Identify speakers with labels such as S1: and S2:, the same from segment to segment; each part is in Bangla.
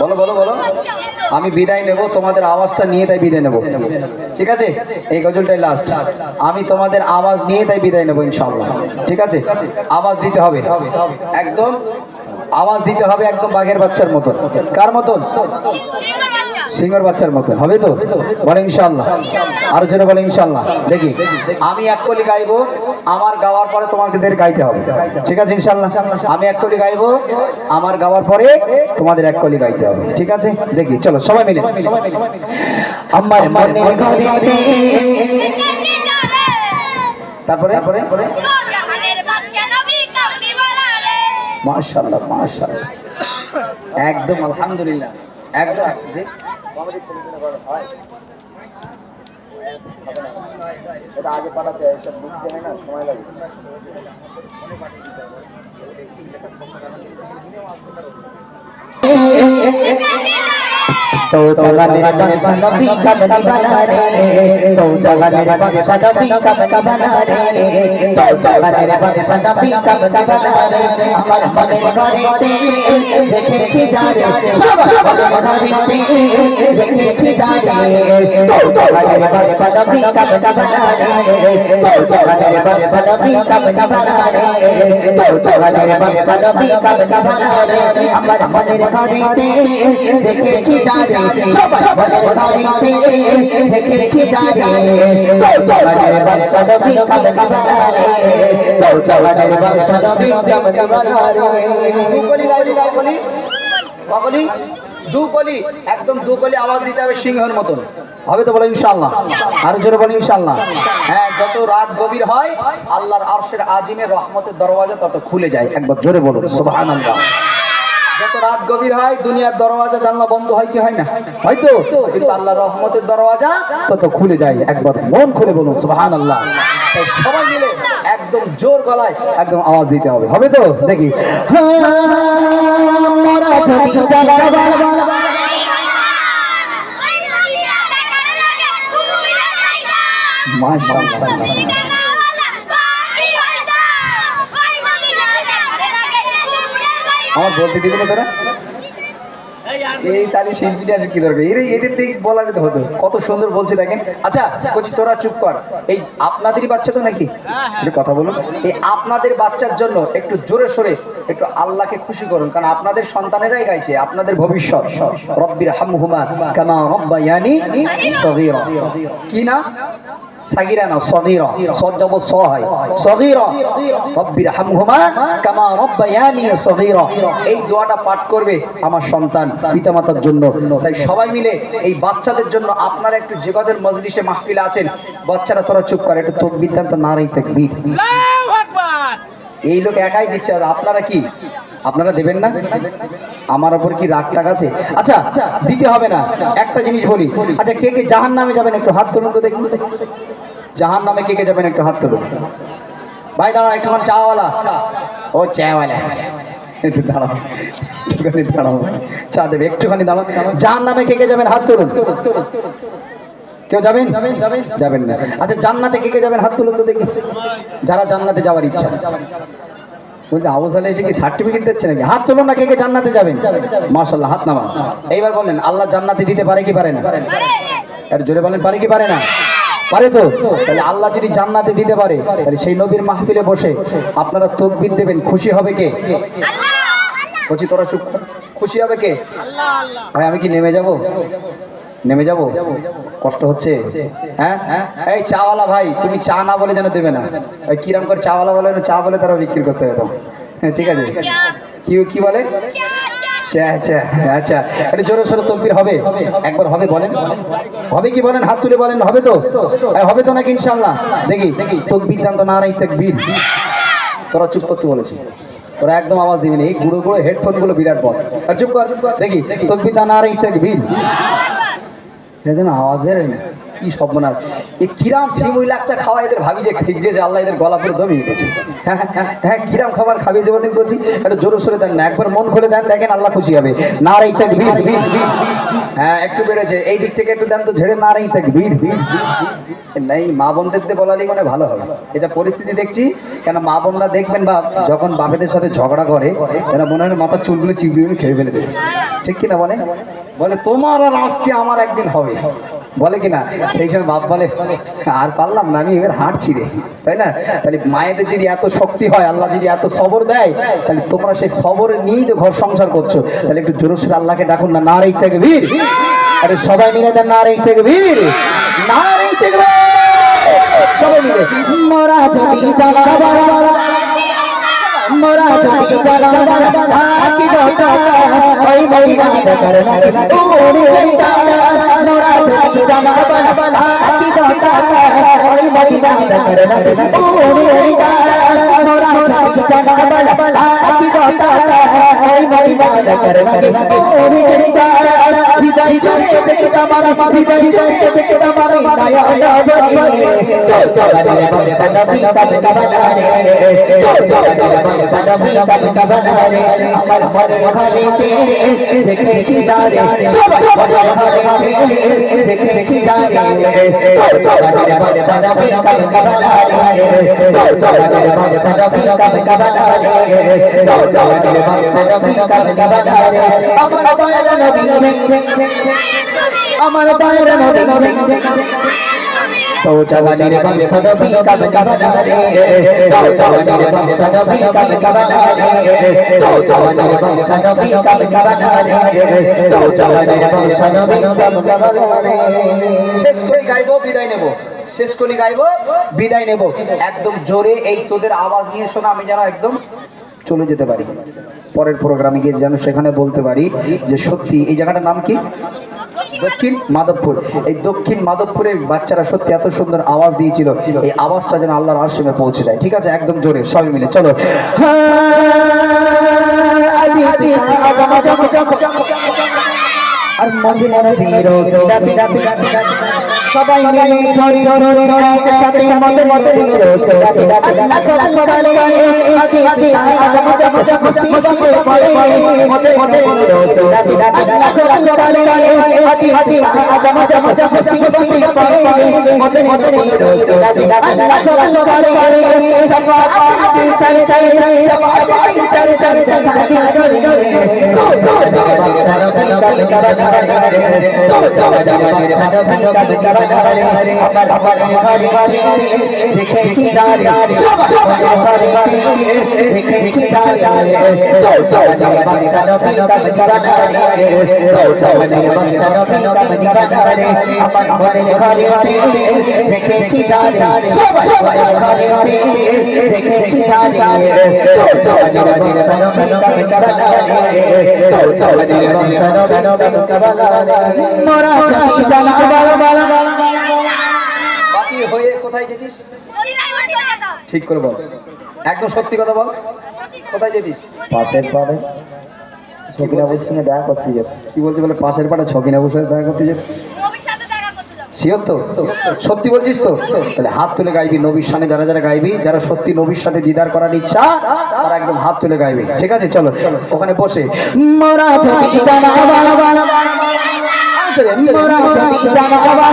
S1: বলো বলো বলো। আমি বিদায় নেব, তোমাদের আওয়াজটা নিয়ে তাই বিদায় নেব, ঠিক আছে? এই গজলটাই লাস্ট, আমি তোমাদের আওয়াজ নিয়ে তাই বিদায় নেব ইনশাআল্লাহ, ঠিক আছে? আওয়াজ দিতে হবে একদম, আওয়াজ দিতে হবে একদম বাঘের বাচ্চার মতন। কার মতন? সিংহের বাচ্চার মতন হবে তো? বলে ইনশাআল্লাহ, আরো জোরে বলে ইনশাআল্লাহ। দেখি আমি এক কলি গাইবো, আমার গাওয়ার পরে তোমাদের গাইতে হবে, ঠিক আছে ইনশাআল্লাহ? আমি এক কলি গাইবো, আমার গাওয়ার পরে তোমাদের এক কলি গাইতে হবে, ঠিক আছে? দেখি চলো সবাই মিলে। আমার মনে ঘরেতে, তারপরে মাশাআল্লাহ মাশাআল্লাহ, একদম আলহামদুলিল্লাহ, একদম। এটা আগে পাঠাতে হয়, সব লিখতে হয় না, সময় লাগে। तो जगह मेरे बादशाह नबी का बना रे, तो जगह मेरे बादशाह नबी का बना रे, तो जगह मेरे बादशाह नबी का बना रे। আমার মনের ঘরেতে রেখেছি জানে, আমার ঘরেতে রেখেছি জানে, তো জগহ মেরে বাদশাহ নবী का बना रे, तो जगह मेरे बादशाह नबी का बना रे, तो जगह मेरे बादशाह नबी का बना रे। আমার মনের ঘরেতে রেখেছি জানে, সবার মনের ঘরেতে রেখেছি জানে, তো জগহ মেরে বাদশাহ নবী का बना रे, तो जगह मेरे बादशाह नबी का बना रे। দু কলি গাইবি, গাই বলি বলি, দু কলি, একদম দু কলি আওয়াজ দিতে হবে সিংহের মতন, হবে তো? বলে ইনশাআল্লাহ, আর জোরে বলে ইনশাআল্লাহ। হ্যাঁ, যত রাত গভীর হয় আল্লাহর আরশের আজিমের রহমতের দরওয়াজা তত খুলে যায়, একবার জোরে বলুন সুবহানাল্লাহ। যত রাত গভীর হয় দুনিয়ার দরওয়াজা জানলা বন্ধ হয় কি হয় না? হয়তো, কিন্তু আল্লাহর রহমতের দরওয়াজা তত খুলে যায়, একবার মন খুলে বলুন সুবহানাল্লাহ। তাই সবাই মিলে একদম জোর গলায় একদম আওয়াজ দিতে হবে, হবে তো? দেখি আমার বলতে দিবি না তোরা? এই তাহলে শিল্পীটা কি দরকার, এদের দিকে বলার হতো, কত সুন্দর বলছে দেখেন। আচ্ছা বলছি তোরা চুপ কর, এই আপনাদেরই বাচ্চা তো নাকি? একটু কথা বলুন। এই আপনাদের বাচ্চার জন্য একটু জোরে সোরে একটু আল্লাহকে খুশি করুন, কারণ আপনাদের সন্তানেরাই গাইছে, আপনাদের ভবিষ্যৎ। রব্বির হামহুমা কামা রব্বায়ানি সগীরা, কি না? সাগীরা না, সগীরা, সদ যাব স হয়, সগীরা। রব্বির হামহুমা কামা রব্বায়ানি সগীরা, এই দোয়াটা পাঠ করবে আমার সন্তান পিতামাতার জন্য। তাই সবাই মিলে এই বাচ্চাদের জন্য, আপনারা একটু যে কজন মজলিসে মাহফিলে আছেন, বাচ্চারা তোরা চুপ করে একটু তাকবীর দেন তো, নারে তাকবীর। আল্লাহু আকবার। এই লোক একাই দিচ্ছে, আর আপনারা কি, আপনারা দেবেন না? আমার ওপর কি রাগ টাক আছে? আচ্ছা দিতে হবে না, একটা জিনিস বলি। আচ্ছা কে কে জাহান্নামে যাবেন একটু হাত তুলুন তো দেখি। জাহান্নামে কে কে যাবেন একটু হাত তুলুন। ভাই দাঁড়াও একটুখানি, চাওয়ালা, ও চাওয়ালা একটু দাঁড়াও, একটুখানি দাঁড়াও, চা দেবে, একটুখানি দাঁড়াও। জাহান্নামে কে কে যাবেন হাত তুলুন। কেউ যাবেন? যাবেন না। আচ্ছা জান্নাতে কে কে যাবেন হাত তুলুন তো দেখি, যারা জান্নাতে যাওয়ার ইচ্ছা। বলতে আওয়াজ হলে এসে কি সার্টিফিকেট দিচ্ছে নাকি? হাত তুলুন না কে কে জান্নাতে যাবেন। মাশাআল্লাহ, হাত নামান। এইবার বলেন আল্লাহ জান্নাতে দিতে পারে কি পারে না? আর জোরে বলেন পারে কি পারে না? পারে তো? তাহলে আল্লাহ যদি জান্নাতে দিতে পারে, তাহলে সেই নবীর মাহফিলে বসে আপনারা তাকবীর দেবেন, খুশি হবে কে? আল্লাহ। বলছি তোরা চুপ, খুশি হবে কে? আল্লাহ। আল্লাহ। ভাই আমি কি নেমে যাব? নেমে যাব? কষ্ট হচ্ছে? হ্যাঁ, এই চাওয়ালা ভাই, তুমি চা না বলে যেন দেবে না। ওই কিরম করে চাওয়ালা বলে, চা বলে তারা বিক্রি করতে হবে তো। হ্যাঁ ঠিক আছে, কি বলে? আচ্ছা আচ্ছা, এটা জোরে সোরে তাকবীর হবে, একবার হবে বলেন, হবে কি বলেন? হাত তুলে বলেন, হবে তো? হবে তো নাকি ইনশাআল্লাহ? দেখি তাকবীর দেন তো, নারে তাকবীর। তোরা চুপ করতে বলেছি, তোরা একদম আওয়াজ দিবি না, এই গুঁড়ো গুঁড়ো হেডফোন গুলো বিরাট বড়। আর চুপ কর, দেখি তাকবীর দেন, নারে তাকবীর। যেন আওয়াজ বের হয় না, কি সর্বনাশ, এই কিরাম সিমুই লাচ্চা খাওয়া এদের ভাবি যে খেয়ে যে আল্লাহ এদের গলা পুরো দমিয়ে গেছে। হ্যাঁ হ্যাঁ হ্যাঁ, কিরাম খাবার খাবে যে বলতে বলছি, একটু জোরে সরে দেন না, একবার মন খুলে দেন, দেখেন আল্লাহ খুশি হবে। নারাই তাকবীর। হ্যাঁ একটু বেড়েছে, এই দিক থেকে একটু দেন তো ঝেড়ে, নারাই তাকবীর। নেই মা বোনদের বলালি মানে ভালো হবে। এটা পরিস্থিতি দেখছি, কেন মা বোনরা দেখবেন বা যখন বাপেদের সাথে ঝগড়া করে এরা মনে হয় মাথার চুলগুলো চিবিয়ে খেয়ে ফেলে দেবে, ঠিক কিনা বলে? বলে তোমার আর আজকে আমার একদিন হবে, বলে কিনা? সেই সময় বাপ বলে আর পারলাম না, আমি এবার হাঁটছি রে, তাই না? তাহলে মায়েদের যদি এত শক্তি হয়, আল্লাহ যদি এত সবর দেয়, তাহলে তোমরা সেই সবর নিয়েই তো ঘর সংসার করছো। তাহলে একটু জোরে সোরে আল্লাহকে ডাকুন না, নারাই তাকবীর। আরে সবাই মিলে দেন নারাই তাকবীর, নারাই তাকবীর, সবাই মিলে। মোরা যদি জানা বাবা, মোরা যদি জানা বাবা, কি কথা ওই মহিমা করনা ওরে যাইতা। মোরা যদি জানা বাবা, কি কথা ওই মহিমা করনা ওরে যাইতা। মোরা যদি জানা বাবা, কি কথা ওই মহিমা করনা ওরে যাইতা। বিদায় চলে দেখে আমার বিদায় চলে দেখে আমার দয়া নবী, তো জগতের বংশ নবী কবে কবনারে, তো জগতের বংশ নবী কবে কবনারে। আমার মনের ঘরেতে দেখেছি যারে, সব মনের ঘরেতে দেখেছি যারে, তো জগতের বংশ নবী কবে কবনারে, তো জগতের বংশ নবী কবে কবনারে, তো জগতের বংশ নবী কবে কবনারে। আমার দয়ার নবী, আমার দয়ার নবী, তো জগতের বংশ নবী কবে কবনারে, তো জগতের বংশ নবী কবে কবনারে, তো জগতের বংশ নবী কবে কবনারে, তো জগতের বংশ নবী কবে কবনারে। শেষ করে গাইবো, বিদায় নেব, শেষ করে গাইবো, বিদায় নেব। একদম জোরে এই তোদের আওয়াজ নিয়ে শোনা, আমি যেন একদম চলে যেতে পারি পরের প্রোগ্রামে গিয়ে, যেন সেখানে বলতে পারি যে সত্যি এই জায়গাটার নাম কি? দক্ষিণ মাধবপুর। এই দক্ষিণ মাধবপুরের বাচ্চারা সত্যি এত সুন্দর আওয়াজ দিয়েছিল, এই আওয়াজটা যেন আল্লাহর আরশে পৌঁছে যায়। ঠিক আছে, একদম জোরে সবাই মিলে চলো। আর মন্দির সবাই মিলে ঝরি ঝরি একসাথে মতে মতে রোসে লাখো লাখো গানে আদি আদি আজম জব জব সিসি পড়ে মতে মতে রোসে লাখো লাখো গানে আদি আদি আজম জব জব সিসি পড়ে মতে মতে রোসে লাখো লাখো গানে সবা আপনি চাই চাই সবা আপনি চাই চাই দেখা করে তো জগতের বাদশা কবে কবনারে, তো জগতের বাদশা কবে কবনারে। আমার ঘরে ঘরে দেখেছি যারে, সব ঘরে ঘরে দেখেছি যারে, তো জগতের বাদশা কবে কবনারে, তো জগতের বাদশা কবে কবনারে। আমার ঘরে ঘরে দেখেছি যারে, সব ঘরে ঘরে দেখেছি যারে, তো জগতের বাদশা কবে কবনারে, তো জগতের বাদশা কবে কবনারে। মোরা যদি জানা বাবা, বাকি হয়ে কোথায় যেতিস? ঠিক করে বল, একদম সত্যি কথা বল, কোথায় যেতিস? পাশের পাড়ে ছকিনাবুর সঙ্গে দেখা করতে যেত। কি বলছে? বলে পাশের পাড়ে ছকিনাবুর সঙ্গে দেখা করতে যেত। শিওর তো? সত্যি বলছিস তো? তাহলে হাত তুলে গাইবি নবীর সামনে, যারা যারা গাইবি, যারা সত্যি নবীর সাথে দিদার করার ইচ্ছা, তারা একদম হাত তুলে গাইবি। ঠিক আছে, চলো ওখানে বসে। মোরা যদি জানা বাবা, মোরা যদি জানা বাবা,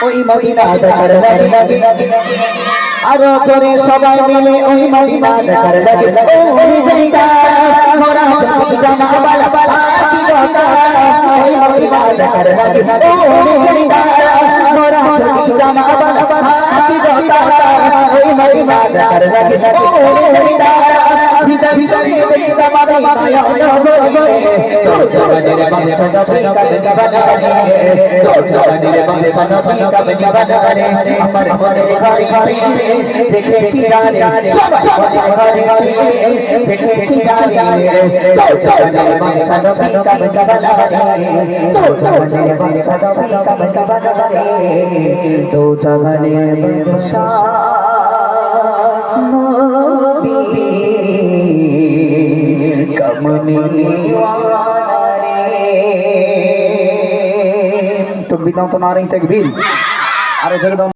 S1: ওই মদিনা দেখার লাগি, আরো জোরে সবাই মিলে ওই মদিনা দেখার লাগি ওই জায়গা। মোরা যদি জানা বাবা, কি কথা ওই মদিনা দেখার লাগি ওই জায়গা। মোরা যদি জানা বাবা, কি কথা ওই মদিনা দেখার লাগি ওই জায়গা। বিদায় চলে দেখে আমার মায়া নবী, তো জগতের বংশ নবী কবে কবনারে, তো জগতের বংশ নবী কবে কবনারে। আমার মনের ঘরে ঘরে দেখেছি যারে, সব ঘরে ঘরে দেখেছি যারে, তো জগতের বংশ নবী কবে কবনারে, তো জগতের বংশ নবী কবে কবনারে। তো জগতের বংশ নবী কমনে वाला रे। तो তকবীর দাও তো নারে তাকবীর। আরো জোরে দাও।